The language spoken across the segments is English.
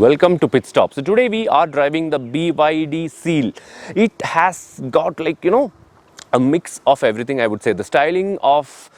Welcome to Pit Stop. So today we are driving the BYD Seal. It has got a mix of everything, I would say. The styling of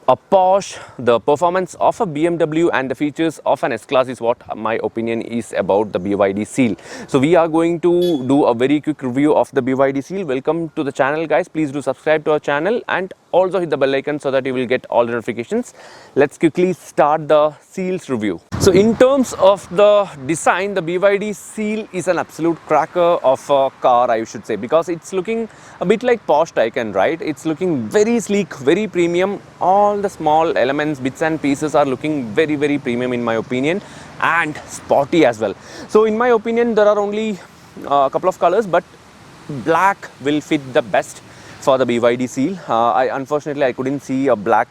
a Porsche, the performance of a BMW and the features of an S-Class is what my opinion is about the BYD Seal. So we are going to do a very quick review of the BYD Seal. Welcome to the channel, guys. Please do subscribe to our channel and also hit the bell icon so that you will get all the notifications. Let's quickly start the Seal's review. So in terms of the design, the BYD Seal is an absolute cracker of a car, I should say, because it's looking a bit like Porsche Taycan, right? It's looking very sleek, very premium. All the small elements, bits and pieces are looking very, very premium in my opinion, and sporty as well. So in my opinion, there are only a couple of colors, but black will fit the best for the BYD Seal. Unfortunately, I couldn't see a black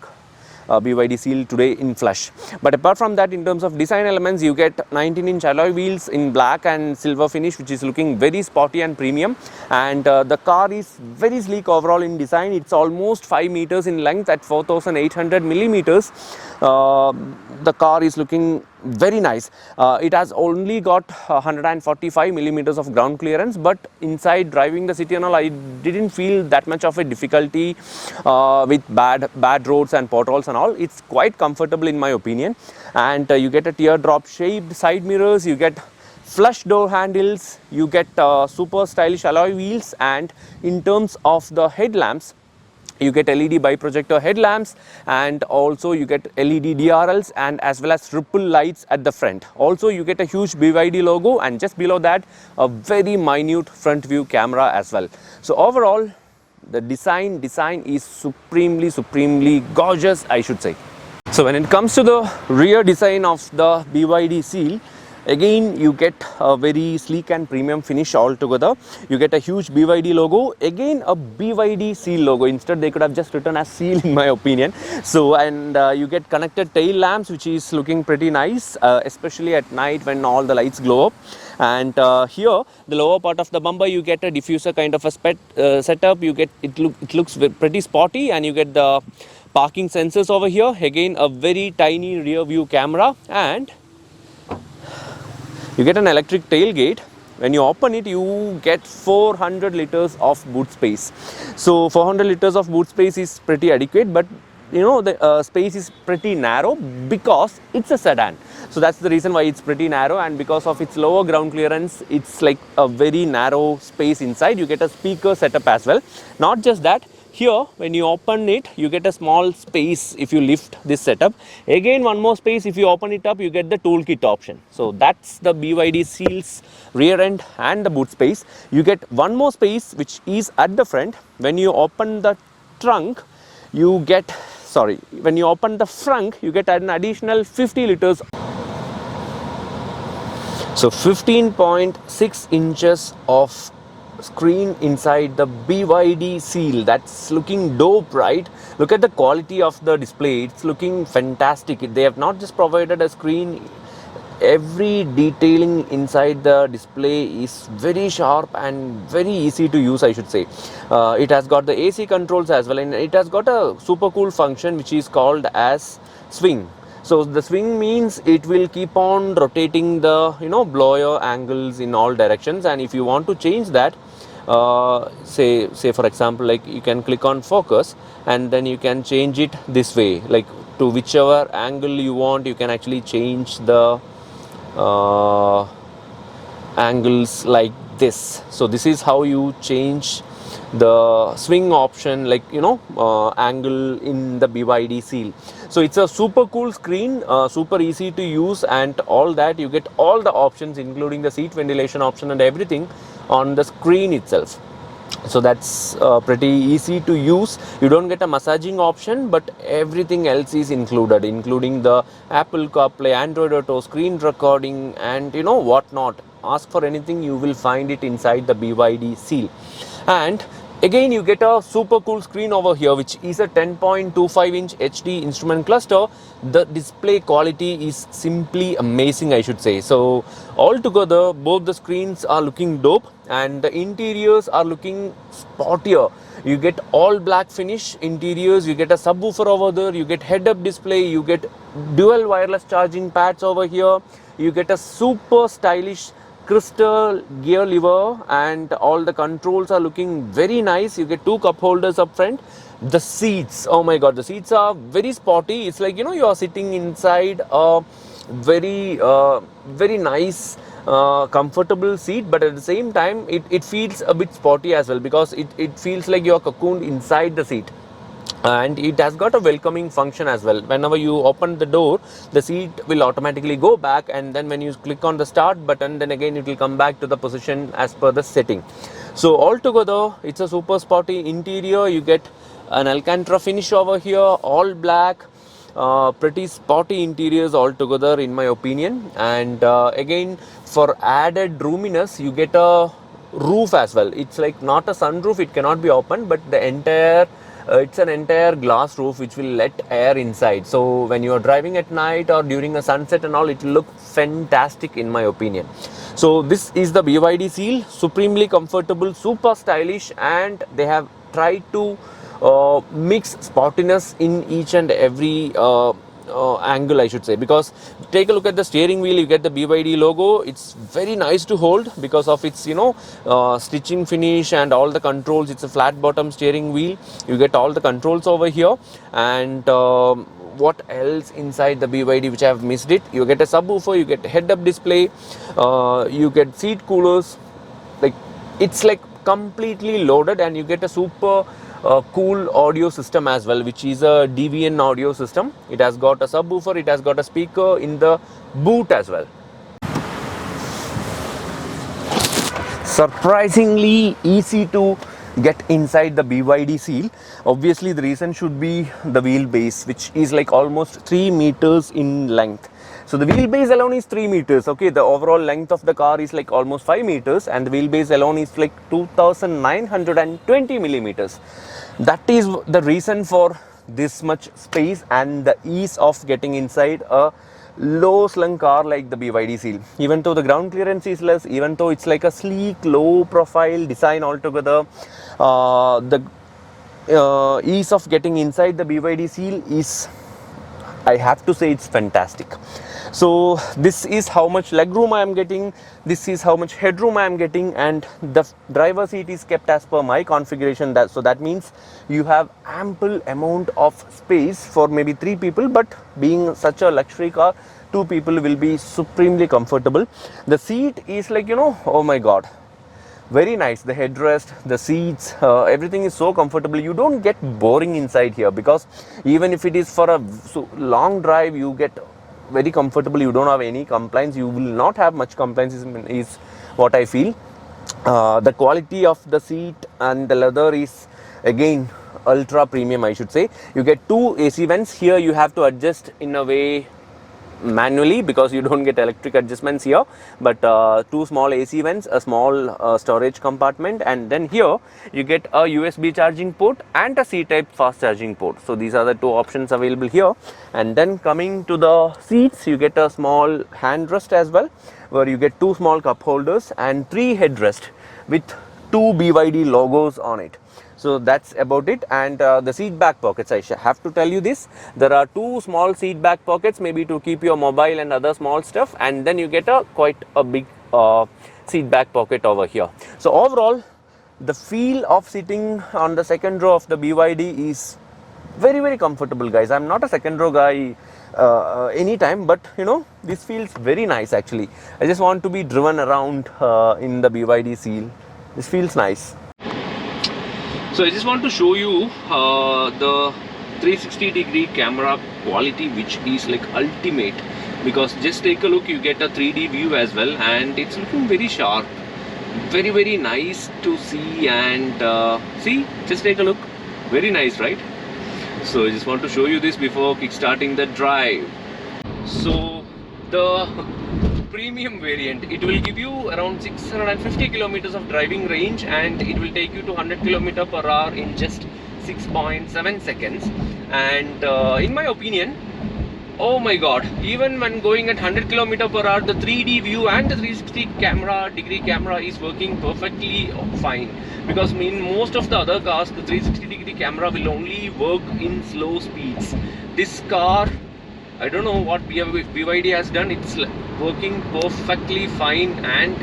BYD Seal today in flesh. But apart from that, in terms of design elements, you get 19-inch alloy wheels in black and silver finish, which is looking very sporty and premium. And the car is very sleek overall in design. It's almost 5 meters in length at 4,800 millimeters. The car is looking very nice. It has only got 145 millimeters of ground clearance, but inside driving the city and all, I didn't feel that much of a difficulty with bad roads and potholes and all. It's quite comfortable in my opinion. And you get a teardrop shaped side mirrors, you get flush door handles, you get super stylish alloy wheels, and in terms of the headlamps, you get LED biprojector headlamps, and also you get LED DRLs and as well as ripple lights at the front. Also you get a huge BYD logo, and just below that a very minute front view camera as well. So overall the design is supremely gorgeous, I should say. So when it comes to the rear design of the BYD Seal, again you get a very sleek and premium finish altogether. You get a huge BYD logo, again a BYD Seal logo. Instead they could have just written as Seal in my opinion. So and you get connected tail lamps, which is looking pretty nice, especially at night when all the lights glow up. And here the lower part of the bumper, you get a diffuser kind of a setup. You get it looks pretty sporty, and you get the parking sensors over here. Again a very tiny rear view camera, and you get an electric tailgate. When you open it, you get 400 liters of boot space. So 400 liters of boot space is pretty adequate, but you know the space is pretty narrow because it's a sedan. So that's the reason why it's pretty narrow, and because of its lower ground clearance, it's like a very narrow space inside. You get a speaker setup as well. Not just that, here when you open it, you get a small space if you lift this setup. Again one more space if you open it up, you get the toolkit option. So that's the BYD Seal's rear end and the boot space. You get one more space which is at the front. When you open the trunk, you get when you open the front, you get an additional 50 liters. So 15.6 inches of screen inside the BYD Seal. That's looking dope, right? Look at the quality of the display. It's looking fantastic. They have not just provided a screen, every detailing inside the display is very sharp and very easy to use, I should say. It has got the AC controls as well, and it has got a super cool function which is called as swing. So the swing means it will keep on rotating the blower angles in all directions, and if you want to change that, say for example, like you can click on focus and then you can change it this way, like to whichever angle you want. You can actually change the angles like this. So this is how you change the swing option, like angle in the BYD Seal. So it's a super cool screen, super easy to use, and all that. You get all the options including the seat ventilation option and everything on the screen itself. So that's pretty easy to use. You don't get a massaging option, but everything else is included, including the Apple CarPlay, Android Auto, screen recording, and whatnot. Ask for anything, you will find it inside the BYD Seal. And again you get a super cool screen over here, which is a 10.25 inch HD instrument cluster. The display quality is simply amazing, I should say. So altogether both the screens are looking dope, and the interiors are looking sportier. You get all black finish interiors, you get a subwoofer over there, you get head-up display, you get dual wireless charging pads over here, you get a super stylish crystal gear lever, and all the controls are looking very nice. You get 2 cup holders up front. The seats, oh my god, the seats are very sporty. It's like, you are sitting inside a very nice comfortable seat, but at the same time it feels a bit sporty as well, because it feels like you're cocooned inside the seat. And it has got a welcoming function as well. Whenever you open the door, the seat will automatically go back, and then when you click on the start button, then again it will come back to the position as per the setting. So altogether, it's a super sporty interior. You get an Alcantara finish over here, all black, pretty sporty interiors altogether in my opinion. And again, for added roominess, you get a roof as well. It's like not a sunroof, it cannot be opened, but the entire it's an entire glass roof which will let air inside. So when you are driving at night or during a sunset and all, it will look fantastic in my opinion. So this is the BYD Seal, supremely comfortable, super stylish, and they have tried to mix sportiness in each and every angle, I should say. Because take a look at the steering wheel, you get the BYD logo. It's very nice to hold because of its stitching finish and all the controls. It's a flat bottom steering wheel. You get all the controls over here. And what else inside the BYD which I have missed it? You get a subwoofer, you get head-up display, you get seat coolers. Like, it's like completely loaded, and you get a super cool audio system as well, which is a DVN audio system. It has got a subwoofer, it has got a speaker in the boot as well. Surprisingly easy to get inside the BYD Seal. Obviously the reason should be the wheelbase, which is like almost 3 meters in length. So the wheelbase alone is 3 meters. Okay, the overall length of the car is like almost 5 meters, and the wheelbase alone is like 2920 millimeters. That is the reason for this much space and the ease of getting inside a low slung car like the BYD Seal. Even though the ground clearance is less, even though it's like a sleek, low profile design altogether, the ease of getting inside the BYD Seal is, I have to say, it's fantastic. So this is how much legroom I am getting, this is how much headroom I am getting, and the driver seat is kept as per my configuration. So that means you have ample amount of space for maybe 3 people, but being such a luxury car, 2 people will be supremely comfortable. The seat is like, oh my god, very nice. The headrest, the seats, everything is so comfortable. You don't get boring inside here, because even if it is for a long drive, you get very comfortable. You don't have any complaints. You will not have much complaints is what I feel. The quality of the seat and the leather is again ultra premium, I should say. You get 2 AC vents here. You have to adjust in a way manually, because you don't get electric adjustments here, but 2 small AC vents, a small storage compartment, and then here you get a USB charging port and a C-type fast charging port. So these are the 2 options available here. And then coming to the seats, you get a small handrest as well, where you get 2 small cup holders and 3 headrests with 2 BYD logos on it. So that's about it. And the seat back pockets, I have to tell you this, there are 2 small seat back pockets, maybe to keep your mobile and other small stuff, and then you get quite a big seat back pocket over here. So overall, the feel of sitting on the second row of the BYD is very, very comfortable, guys. I'm not a second row guy anytime, but this feels very nice actually. I just want to be driven around in the BYD Seal. This feels nice. So I just want to show you the 360-degree camera quality, which is like ultimate, because just take a look, you get a 3D view as well, and it's looking very sharp, very, very nice to see. And see, just take a look, very nice, right? So I just want to show you this before kickstarting the drive. So the premium variant, it will give you around 650 kilometers of driving range, and it will take you to 100 km per hour in just 6.7 seconds. And in my opinion, oh my god, even when going at 100 km/h, the 3D view and the 360 degree camera is working perfectly fine, because in most of the other cars the 360-degree camera will only work in slow speeds. This car, I don't know what BYD has done, it's working perfectly fine and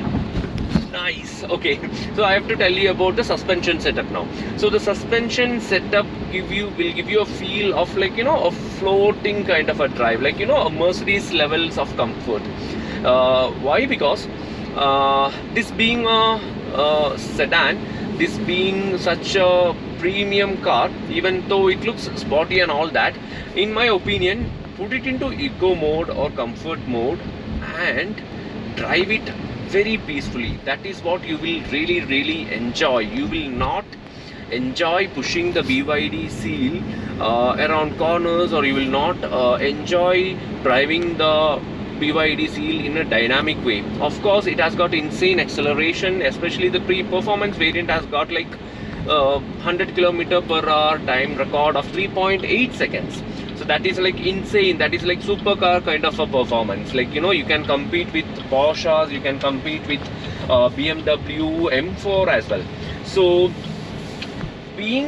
nice. Okay, so I have to tell you about the suspension setup now. So the suspension setup will give you a feel of, like, you know, a floating kind of a drive, like, you know, a Mercedes levels of comfort. Why? Because this being a sedan, this being such a premium car, even though it looks sporty and all that, in my opinion, put it into eco mode or comfort mode and drive it very peacefully. That is what you will really enjoy. You will not enjoy pushing the BYD Seal around corners, or you will not enjoy driving the BYD Seal in a dynamic way. Of course, it has got insane acceleration, especially the performance variant has got like 100 km/h time record of 3.8 seconds. So that is like insane. That is like supercar kind of a performance. Like, you know, you can compete with Porsches, you can compete with BMW M4 as well. So being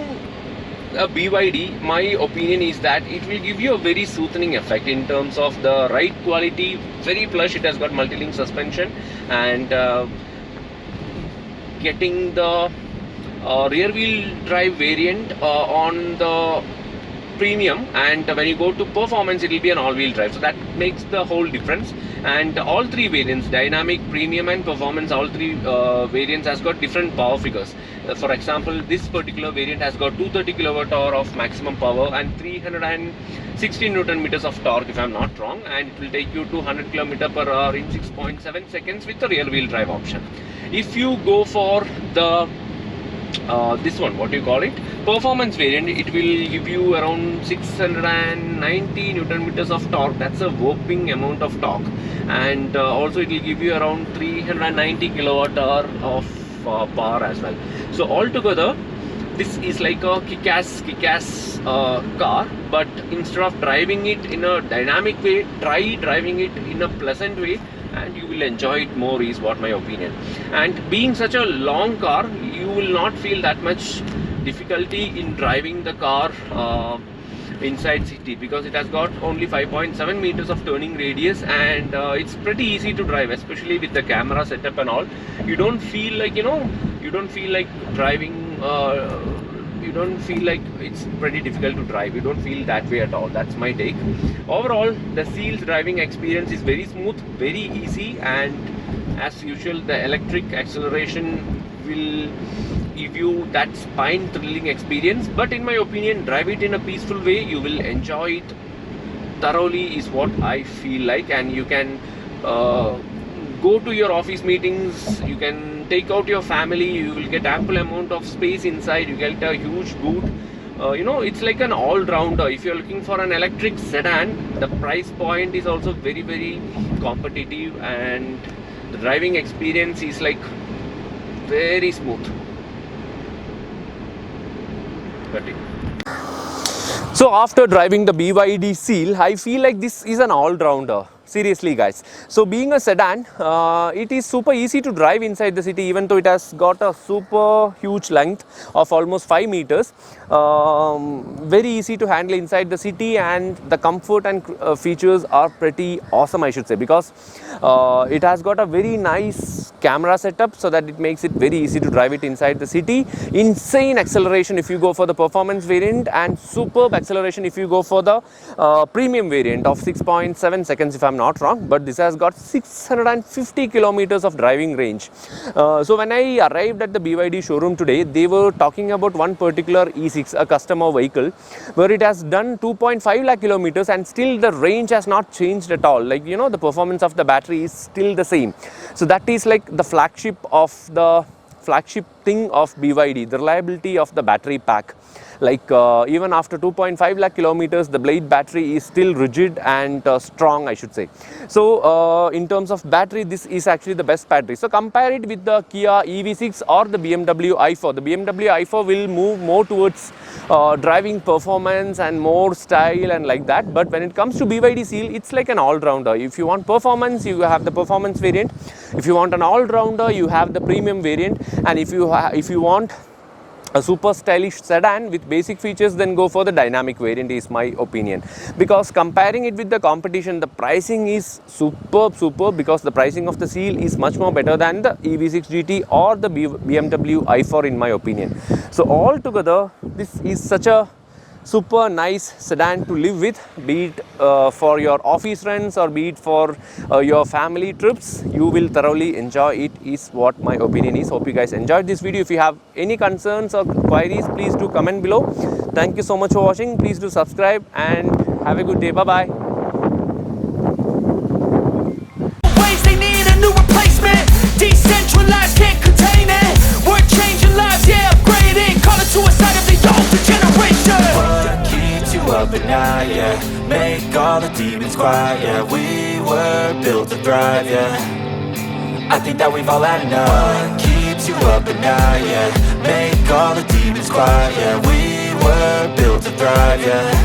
a BYD, my opinion is that it will give you a very soothing effect in terms of the ride quality. Very plush. It has got multi-link suspension, and getting the rear wheel drive variant on the premium, and when you go to performance, it will be an all-wheel drive. So that makes the whole difference. And all three variants, dynamic, premium and performance, all three variants has got different power figures. For example, this particular variant has got 230 kWh of maximum power and 360 Newton meters of torque, if I'm not wrong, and it will take you to 100 km/h in 6.7 seconds with the rear wheel drive option. If you go for the this one, what do you call it, performance variant, it will give you around 690 Newton meters of torque. That's a whopping amount of torque. And also it will give you around 390 kWh of power as well. So altogether, this is like a kick-ass car, but instead of driving it in a dynamic way, try driving it in a pleasant way, and you will enjoy it more, is what my opinion. And being such a long car, you will not feel that much difficulty in driving the car inside city, because it has got only 5.7 meters of turning radius, and it's pretty easy to drive, especially with the camera setup and all. You don't feel like, you know, you don't feel like driving, you don't feel like it's pretty difficult to drive. You don't feel that way at all. That's my take. Overall, the Seal's driving experience is very smooth, very easy, and as usual, the electric acceleration will give you that spine-thrilling experience. But in my opinion, drive it in a peaceful way. You will enjoy it thoroughly, is what I feel like. And you can go to your office meetings, you can take out your family, you will get ample amount of space inside, you get a huge boot. You know, it's like an all-rounder. If you're looking for an electric sedan, the price point is also very competitive, and the driving experience is like very smooth. So after driving the BYD Seal, I feel like this is an all-rounder. Seriously, guys. So being a sedan, it is super easy to drive inside the city, even though it has got a super huge length of almost 5 meters. Very easy to handle inside the city, and the comfort and features are pretty awesome, I should say, because it has got a very nice camera setup, so that it makes it very easy to drive it inside the city. Insane acceleration if you go for the performance variant, and superb acceleration if you go for the premium variant of 6.7 seconds, if I'm not wrong. But this has got 650 kilometers of driving range. So when I arrived at the BYD showroom today, they were talking about one particular E6, a customer vehicle, where it has done 2.5 lakh kilometers, and still the range has not changed at all. Like, you know, the performance of the battery is still the same. So that is like the flagship thing of BYD, the reliability of the battery pack. Like even after 2.5 lakh kilometers, the Blade battery is still rigid and strong, I should say. So in terms of battery, this is actually the best battery. So compare it with the Kia EV6 or the BMW i4. The BMW i4 will move more towards driving performance and more style and like that. But when it comes to BYD Seal, it's like an all-rounder. If you want performance, you have the performance variant. If you want an all-rounder, you have the premium variant. And if you want a super stylish sedan with basic features, then go for the dynamic variant, is my opinion. Because comparing it with the competition, the pricing is superb, because the pricing of the Seal is much more better than the EV6 GT or the BMW i4 in my opinion. So altogether, this is such a super nice sedan to live with, be it for your office runs or be it for your family trips. You will thoroughly enjoy it, is what my opinion is. Hope you guys enjoyed this video. If you have any concerns or queries, please do comment below. Thank you so much for watching. Please do subscribe and have a good day. Bye bye. They need a new replacement. Decentralized, can't contain it. We're changing lives, yeah, upgrading. Call it suicide of the older generation. What keeps you up at night, yeah? Make all the demons quiet, yeah. We were built to thrive, yeah. I think that we've all had enough. What keeps you up at night, yeah? Make all the demons quiet, yeah. We were built to thrive, yeah.